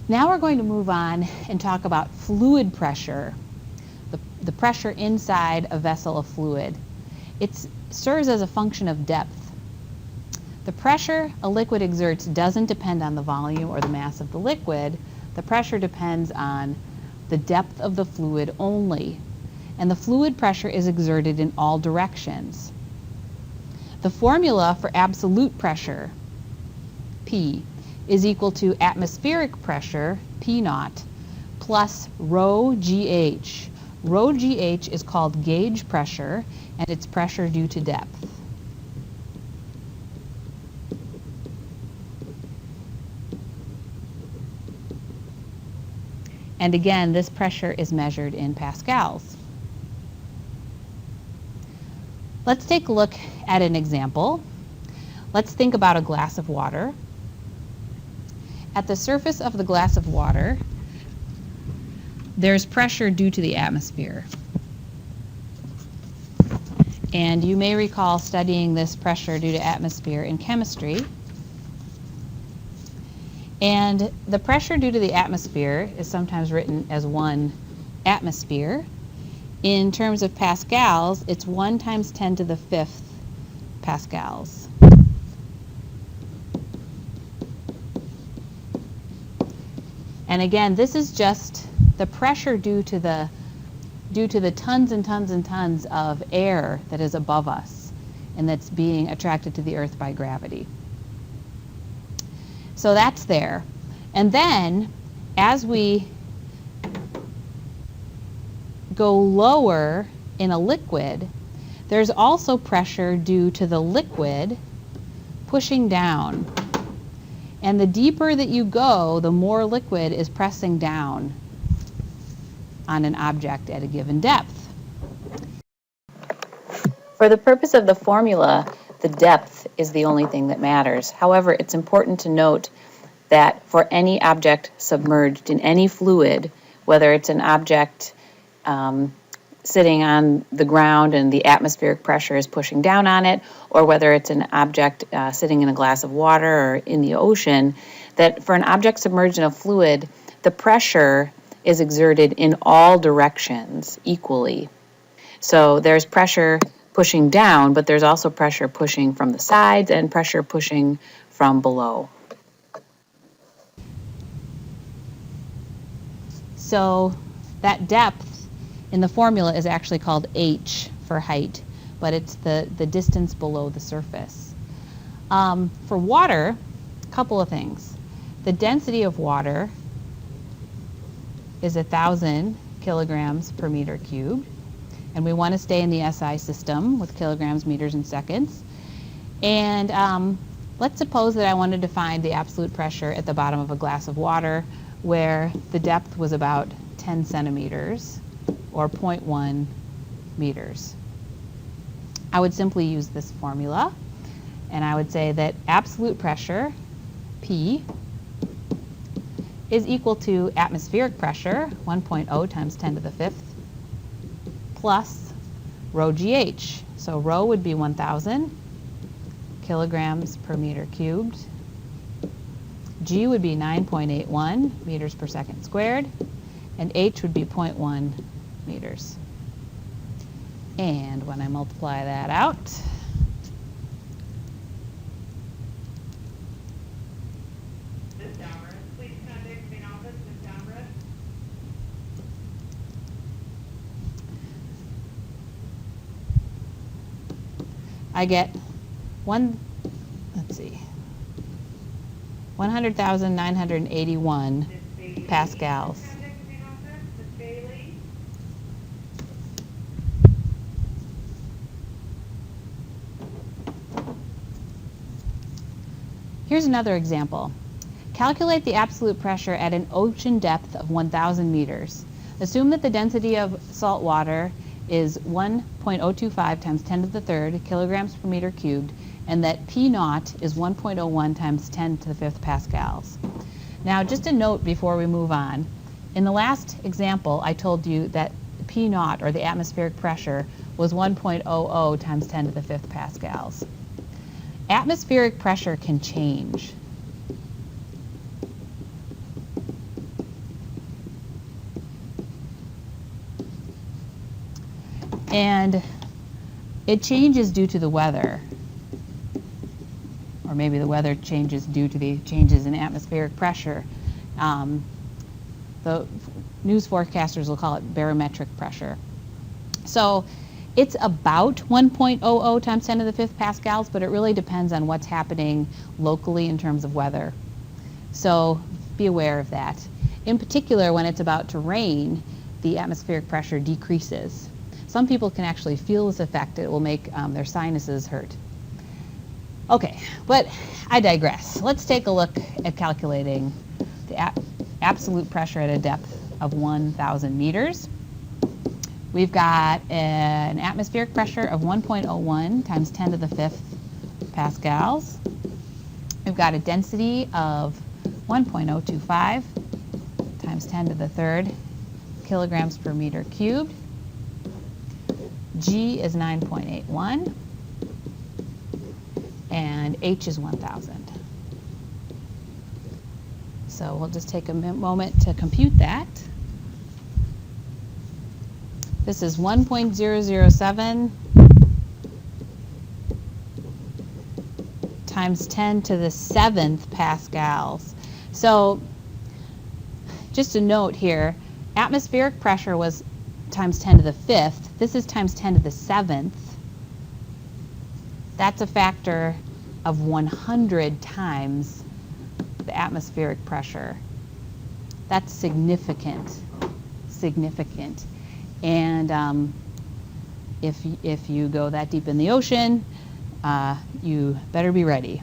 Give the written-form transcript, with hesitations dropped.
Now we're going to move on and talk about fluid pressure, the pressure inside a vessel of fluid. It serves as a function of depth. The pressure a liquid exerts doesn't depend on the volume or the mass of the liquid. The pressure depends on the depth of the fluid only, and the fluid pressure is exerted in all directions. The formula for absolute pressure, P, is equal to atmospheric pressure, P naught, plus rho GH. Rho GH is called gauge pressure, and it's pressure due to depth. And again, this pressure is measured in pascals. Let's take a look at an example. Let's think about a glass of water. At the surface of the glass of water, there's pressure due to the atmosphere. And you may recall studying this pressure due to atmosphere in chemistry. And the pressure due to the atmosphere is sometimes written as 1 atmosphere. In terms of pascals, it's 1 times 10 to the 5th pascals. And again, this is just the pressure due to the tons and tons and tons of air that is above us and that's being attracted to the earth by gravity. So that's there. And then as we go lower in a liquid, there's also pressure due to the liquid pushing down. And the deeper that you go, the more liquid is pressing down on an object at a given depth. For the purpose of the formula, the depth is the only thing that matters. However, it's important to note that for any object submerged in any fluid, whether it's an object sitting on the ground and the atmospheric pressure is pushing down on it, or whether it's an object sitting in a glass of water or in the ocean, that for an object submerged in a fluid, the pressure is exerted in all directions equally. So there's pressure pushing down, but there's also pressure pushing from the sides and pressure pushing from below. So that depth in the formula is actually called h for height, but it's the distance below the surface. For water, a couple of things. The density of water is 1,000 kilograms per meter cubed. And we want to stay in the SI system with kilograms, meters, and seconds. And let's suppose that I wanted to find the absolute pressure at the bottom of a glass of water where the depth was about 10 centimeters or 0.1 meters. I would simply use this formula, and I would say that absolute pressure, P, is equal to atmospheric pressure, 1.0 times 10 to the 5th, plus rho GH. So rho would be 1,000 kilograms per meter cubed. G would be 9.81 meters per second squared, and H would be 0.1 meters. And when I multiply that out, I get 100,981 pascals. Here's another example. Calculate the absolute pressure at an ocean depth of 1,000 meters. Assume that the density of salt water is 1.025 times 10 to the 3rd kilograms per meter cubed, and that P naught is 1.01 times 10 to the 5th pascals. Now, just a note before we move on. In the last example, I told you that P naught, or the atmospheric pressure, was 1.00 times 10 to the 5th pascals. Atmospheric pressure can change. And it changes due to the weather. Or maybe the weather changes due to the changes in atmospheric pressure. The news forecasters will call it barometric pressure. So it's about 1.00 times 10 to the 5th pascals, but it really depends on what's happening locally in terms of weather. So be aware of that. In particular, when it's about to rain, the atmospheric pressure decreases. Some people can actually feel this effect. It will make their sinuses hurt. Okay, but I digress. Let's take a look at calculating the absolute pressure at a depth of 1,000 meters. We've got an atmospheric pressure of 1.01 times 10 to the 5th pascals. We've got a density of 1.025 times 10 to the 3rd kilograms per meter cubed. G is 9.81. And H is 1,000. So we'll just take a moment to compute that. This is 1.007 times 10 to the 7th pascals. So just a note here, atmospheric pressure was times 10 to the 5th. This is times 10 to the 7th. That's a factor of 100 times the atmospheric pressure. That's significant, significant. And if you go that deep in the ocean, you better be ready.